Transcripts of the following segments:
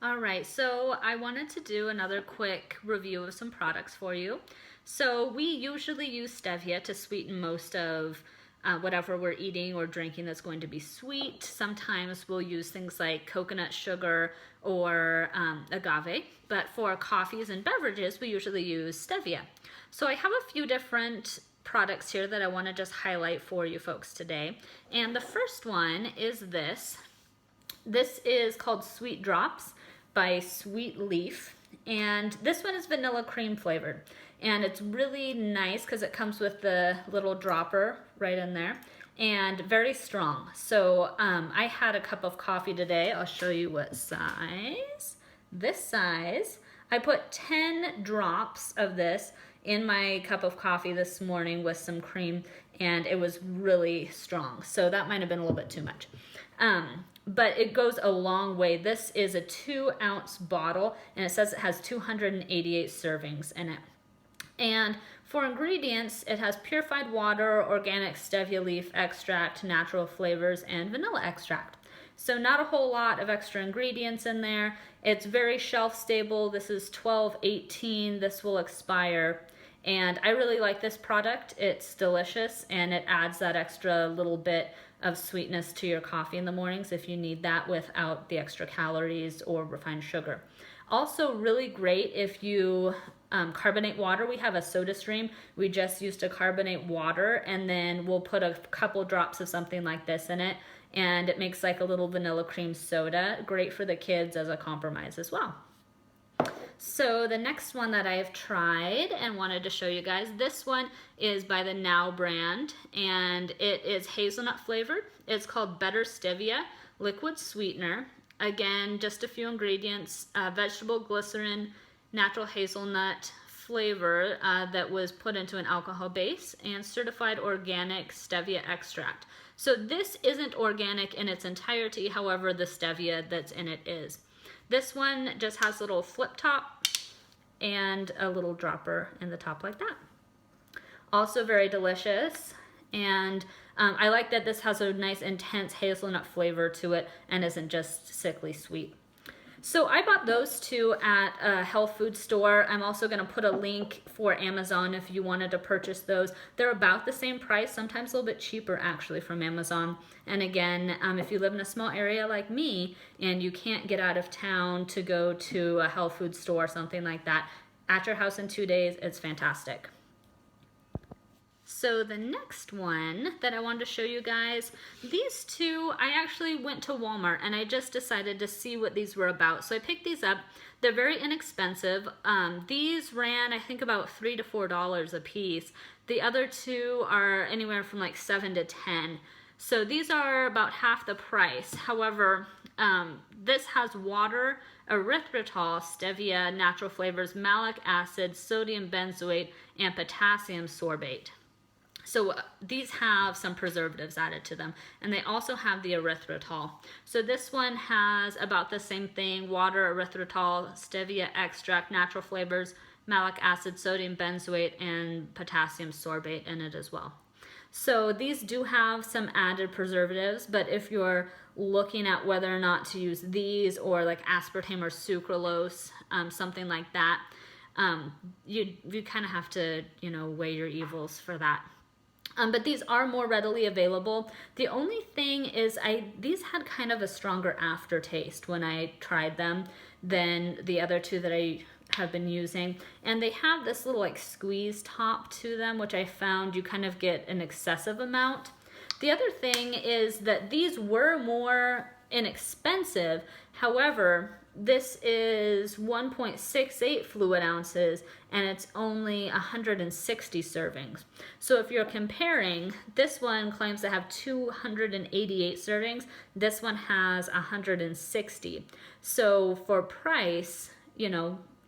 All right, so I wanted to do another quick review of some products for you. So we usually use stevia to sweeten most of whatever we're eating or drinking that's going to be sweet. Sometimes we'll use things like coconut sugar or agave, but for coffees and beverages, we usually use stevia. So I have a few different products here that I want to just highlight for you folks today. And the first one is this. This is called Sweet Drops by Sweet Leaf, and this one is vanilla cream flavored, and it's really nice because it comes with the little dropper right in there and very strong. So I had a cup of coffee today. I'll show you what size. This size. I put 10 drops of this in my cup of coffee this morning with some cream, and it was really strong. So that might have been a little bit too much. But it goes a long way. This is a 2-ounce bottle, and it says it has 288 servings in it. And for ingredients, it has purified water, organic stevia leaf extract, natural flavors, and vanilla extract. So not a whole lot of extra ingredients in there. It's very shelf stable. This is 12/18. This will expire. And I really like this product. It's delicious, and it adds that extra little bit of sweetness to your coffee in the mornings if you need that without the extra calories or refined sugar. Also really great if you carbonate water. We have a soda stream. We just used to carbonate water, and then we'll put a couple drops of something like this in it, and it makes like a little vanilla cream soda. Great for the kids as a compromise as well. So the next one that I've tried and wanted to show you guys, this one is by the Now brand, and it is hazelnut flavored. It's called Better Stevia Liquid Sweetener. Again, just a few ingredients, vegetable glycerin, natural hazelnut flavor that was put into an alcohol base, and certified organic stevia extract. So this isn't organic in its entirety, however, the stevia that's in it is. This one just has a little flip top and a little dropper in the top like that. Also very delicious, and I like that this has a nice intense hazelnut flavor to it and isn't just sickly sweet. So I bought those two at a health food store. I'm also going to put a link for Amazon if you wanted to purchase those. They're about the same price, sometimes a little bit cheaper actually from Amazon. And again, if you live in a small area like me and you can't get out of town to go to a health food store or something like that, at your house in 2 days, it's fantastic. So the next one that I wanted to show you guys, these two, I actually went to Walmart and I just decided to see what these were about. So I picked these up. They're very inexpensive. These ran, I think, about $3 to $4 a piece. The other two are anywhere from like $7 to $10. So these are about half the price. However, this has water, erythritol, stevia, natural flavors, malic acid, sodium benzoate, and potassium sorbate. So these have some preservatives added to them, and they also have the erythritol. So this one has about the same thing: water, erythritol, stevia extract, natural flavors, malic acid, sodium benzoate, and potassium sorbate in it as well. So these do have some added preservatives, but if you're looking at whether or not to use these or like aspartame or sucralose, something like that, you kind of have to, weigh your evils for that. But these are more readily available. The only thing is these had kind of a stronger aftertaste when I tried them than the other two that I have been using. And they have this little like squeeze top to them, which I found you kind of get an excessive amount. The other thing is that these were more inexpensive. However, this is 1.68 fluid ounces, and it's only 160 servings. So if you're comparing, this one claims to have 288 servings. This one has 160. So for price,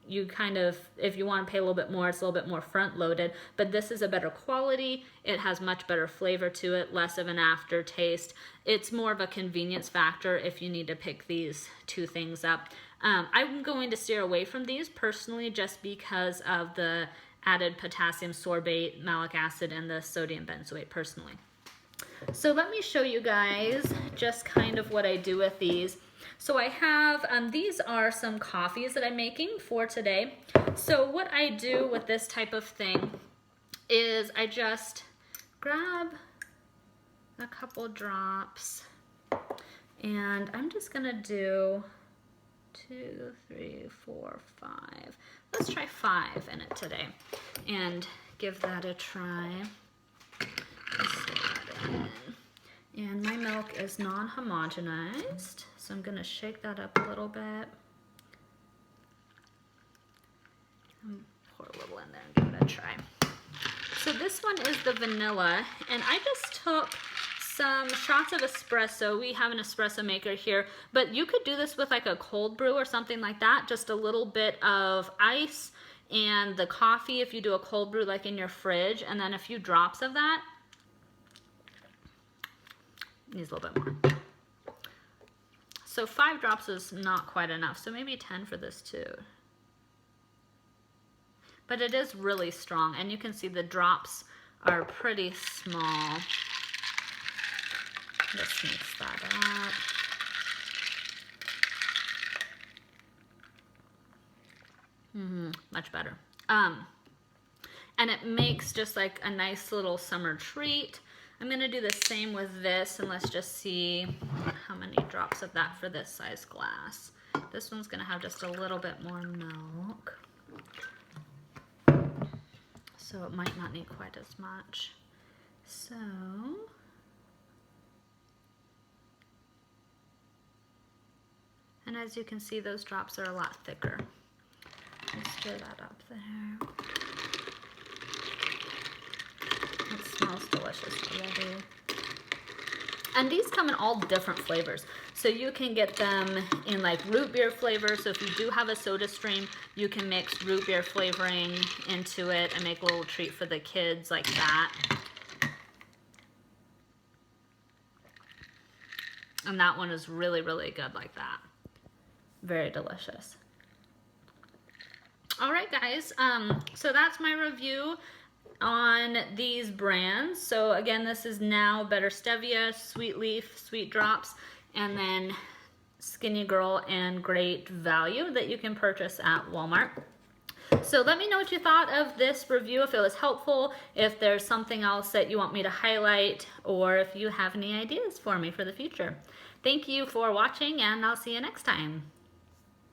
you kind of, if you want to pay a little bit more, it's a little bit more front loaded, but this is a better quality. It has much better flavor to it, less of an aftertaste. It's more of a convenience factor if you need to pick these two things up. I'm going to steer away from these personally just because of the added potassium sorbate, malic acid, and the sodium benzoate personally. So let me show you guys just kind of what I do with these. So I have, these are some coffees that I'm making for today. So what I do with this type of thing is I just grab a couple drops and I'm just gonna do 2, 3, 4, 5. Let's try 5 in it today and give that a try. And my milk is non-homogenized, so I'm gonna shake that up a little bit. And pour a little in there and give it a try. So this one is the vanilla, and I just took some shots of espresso. We have an espresso maker here, but you could do this with like a cold brew or something like that. Just a little bit of ice and the coffee if you do a cold brew like in your fridge, and then a few drops of that. Needs a little bit more. So 5 drops is not quite enough, so maybe 10 for this too. But it is really strong, and you can see the drops are pretty small. Let's mix that up. Much better. And it makes just like a nice little summer treat. I'm gonna do the same with this, and let's just see how many drops of that for this size glass. This one's gonna have just a little bit more milk, so it might not need quite as much. So, and as you can see, those drops are a lot thicker. Let's stir that up there. It smells delicious already. And these come in all different flavors. So you can get them in like root beer flavor. So if you do have a soda stream, you can mix root beer flavoring into it and make a little treat for the kids like that. And that one is really, really good like that. Very delicious. All right, guys. So that's my review on these brands. So again, this is Now Better Stevia, Sweet Leaf, Sweet Drops, and then Skinny Girl and Great Value that you can purchase at Walmart. So let me know what you thought of this review, if it was helpful, if there's something else that you want me to highlight, or if you have any ideas for me for the future. Thank you for watching, and I'll see you next time.